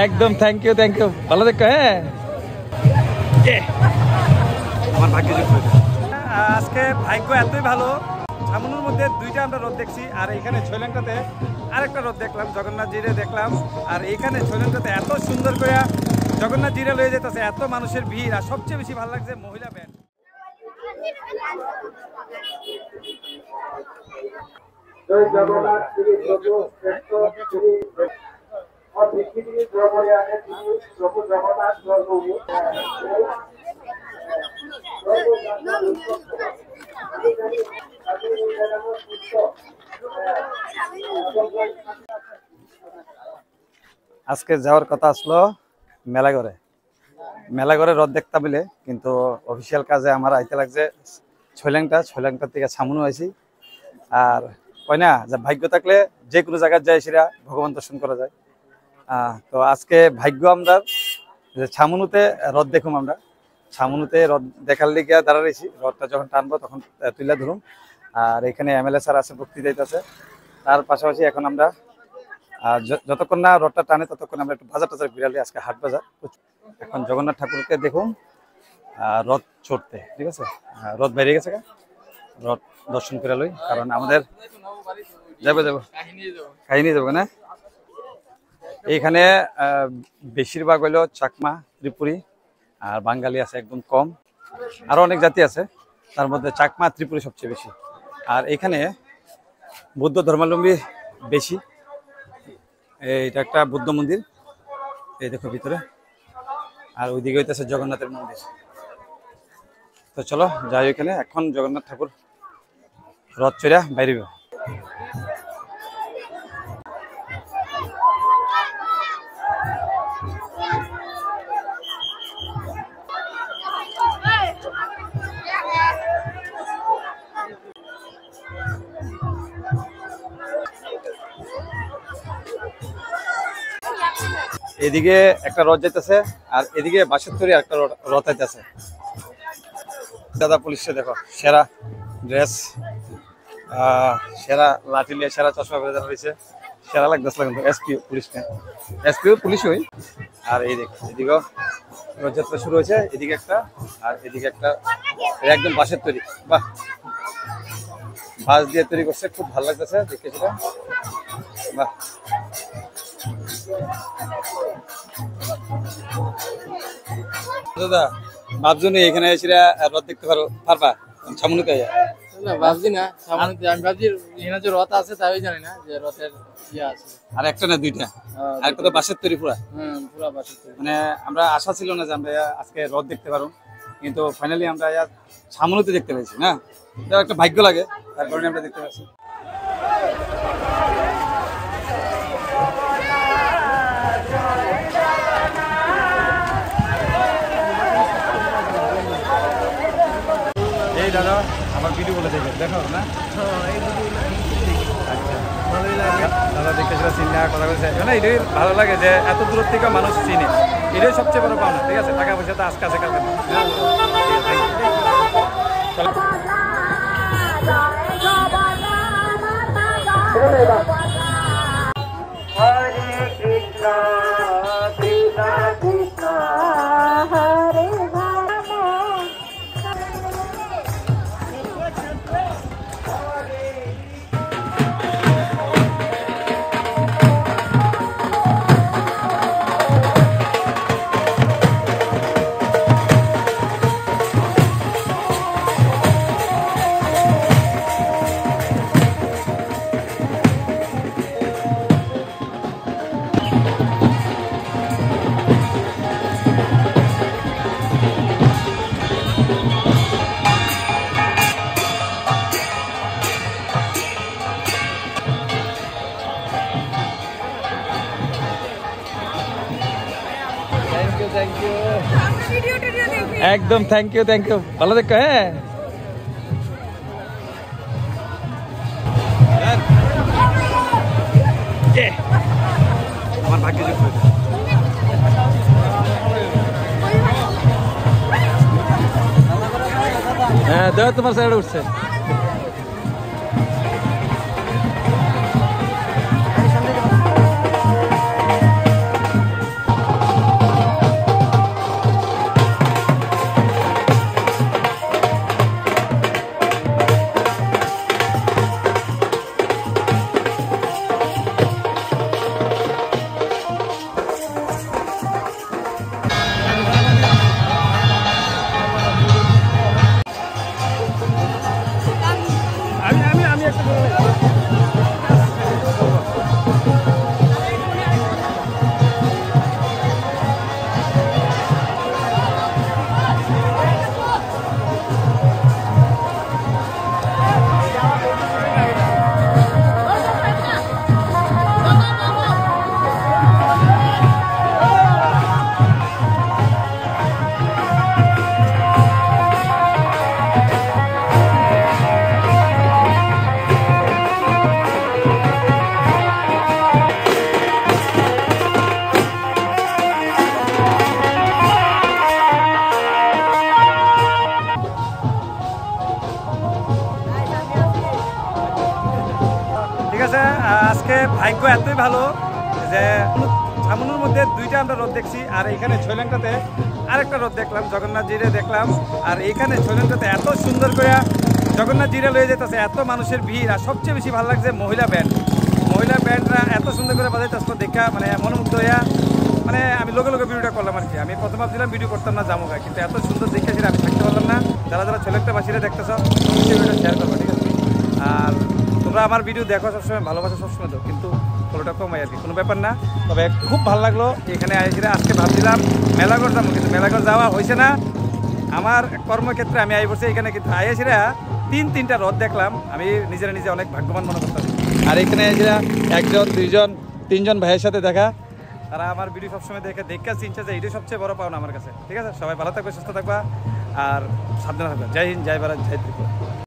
একদম thank you ভালো দেখো। হ্যাঁ আমার ভাগ্য আজকে ভাগ্য এতই ভালো, ছামনুর মধ্যে দুইটা আমরা রোদ দেখছি, আর এখানে ছৈলাঙ্কাতে আরেকটা রোদ দেখলাম, জগন্নাথ জিরে দেখলাম। আর এইখানে ছৈলাঙ্কাতে এত সুন্দর করে জগন্নাথ জিরে লয়ে যেতেছে, এত মানুষের ভিড়। আর সবচেয়ে বেশি ভালো লাগছে মহিলা ব্যান্ড। আজকে যাওয়ার কথা আসলো মেলাঘরে রথ দেখতে পেলে, কিন্তু অফিসিয়াল কাজে আমার আইতে লাগছে ছৈলাংটা থেকে ছামুনো আইছি। আর কয় না যে ভাগ্য থাকলে যে কোনো জায়গায় যায় সেটা ভগবান দর্শন করা যায়। তো আজকে ভাগ্য আমরা যে ছামুনুতে রথ দেখুম, আমরা ছামুনুতে রথ দেখার লিগে দাঁড়া রয়েছি। রথটা যখন টানবো তখন তুলে ধরুম। আর এখানে এমএলএ স্যার আছে, বক্তৃতা দিতেছে। তার পাশাপাশি এখন আমরা যতক্ষণ না রথটা টানে ততক্ষণ আমরা একটু বাজার টাজার ঘুরালি, আজকে হাট বাজার। এখন জগন্নাথ ঠাকুরকে দেখুন রথ চড়তে, ঠিক আছে। রথ বেরিয়ে গেছে, রথ দর্শন করে লই, কারণ আমাদের যাবো কাহিনী যাবো না। এইখানে বেশিরভাগ হইলো চাকমা, ত্রিপুরী আর বাঙালি আছে একদম কম, আরো অনেক জাতি আছে, তার মধ্যে চাকমা ত্রিপুরী সবচেয়ে বেশি। আর এখানে বৌদ্ধ ধর্মাবলম্বী বেশি। এটা একটা বুদ্ধ মন্দির, এই দেখো ভিতরে। আর ওইদিকে হইতেছে জগন্নাথের মন্দির। তো চলো যাই ওইখানে। এখন জগন্নাথ ঠাকুর রথ চড়া বাইরে। এদিকে একটা রথ যাইতেছে, আর এদিকে বাঁশের তৈরি একটা রথ যাইতেছে। দাদা পুলিশে দেখো, সেরা ড্রেস, সেরা লাঠি নিয়ে, সেরা চশমা পরে দেওয়া হয়েছে, সেরা লাগতেছে কিন্তু এসপিও পুলিশ হই। আর এই দেখো এদিকেও রথযাত্রা শুরু হয়েছে, এদিকে একটা আর এদিকে একটা, একদম বাঁশের তৈরি। বাহ, বাঁশ দিয়ে তৈরি করছে, খুব ভালো লাগতেছে দেখে সেটা। বাহ, দাদা ভাবজনি এখানে এসে রথ দেখতে পারবা ছামনুতে? না ভাবছি না, আমি ভাবছি এখানে যে রথ আছে তাই জানি না যে রথের ইয়ে আছে। আর একটা না দুইটা, আর একটা তো বাঁশের তৈরি পুরা। পুরা বাঁশের তৈরি। মানে আমরা আশা ছিল না যে আমরা আজকে রথ দেখতে পারবো, কিন্তু ফাইনালি আমরা ছামনুতে দেখতে পেয়েছি। না, এটা একটা ভাগ্য লাগে, তার কারণে আমরা দেখতে পাচ্ছি। এই দাদা আমার ভিডিও বলে দেখে দেখো না, দাদা দেখতে সেটা চিনে কথা বলছে না। এটাই ভালো লাগে যে এত দূর থেকে মানুষ চিনে, এটাই সবচেয়ে বড় পাওনা। ঠিক আছে, টাকা পয়সা তো আজকে আছে কালকে না। একদম থ্যাংক ইউ ভালো দেখো। হ্যাঁ আমার ভাগ্য হ্যাঁ দেখ তোমার সাইডে উঠছে। ভাগ্য এতই ভালো যে ছামনুর মধ্যে দুইটা আমরা রথ দেখছি, আর এইখানে ছয়লাংটাতে আরেকটা রথ দেখলাম, জগন্নাথ জিরে দেখলাম। আর এইখানে ছয়লাংটাতে এত সুন্দর করে জগন্নাথ জিরে লয়ে যেতেছে, এত মানুষের ভিড়। আর সবচেয়ে বেশি ভালো লাগছে মহিলা ব্যান্ডরা এত সুন্দর করে বাজাইতেছে দেখা মানে মনোমুগ্ধ হইয়া মানে আমি লোকে ভিডিওটা করলাম আর কি। আমি প্রথম ভাবছিলাম ভিডিও করতাম না জামুকা, কিন্তু এত সুন্দর দেখেছি আমি থাকতে পারলাম না। যারা ছয়লাংটা বাসীরা দেখতেছ ভিডিওটা শেয়ার করবো, ঠিক আছে? আর তোমরা আমার ভিডিও দেখো সবসময়, ভালোবাসা সবসময় দাও, কিন্তু ফলোটা কমাই আর কি, কোনো ব্যাপার না। তবে খুব ভালো লাগলো এখানে আইসিরা। আজকে ভাবছিলাম মেলাঘর যাবো, কিন্তু মেলাঘর যাওয়া হয়েছে না। আমার কর্মক্ষেত্রে আমি আই বসে এখানে, কিন্তু আইসিরা তিনটা রথ দেখলাম। আমি নিজে অনেক ভাগ্যবান মনে করতাম। আর এখানে আইসিরা একজন, দুইজন, তিনজন ভাইয়ের সাথে দেখা। তারা আমার ভিডিও সবসময় দেখে চিনছে যে এটাই সবচেয়ে বড় পাওনা আমার কাছে, ঠিক আছে? সবাই ভালো থাকবে, সুস্থ থাকবা, আর সাবধানে থাকবে। জয় হিন্দ, জয় ভারত, জয় ত্রিপুরা।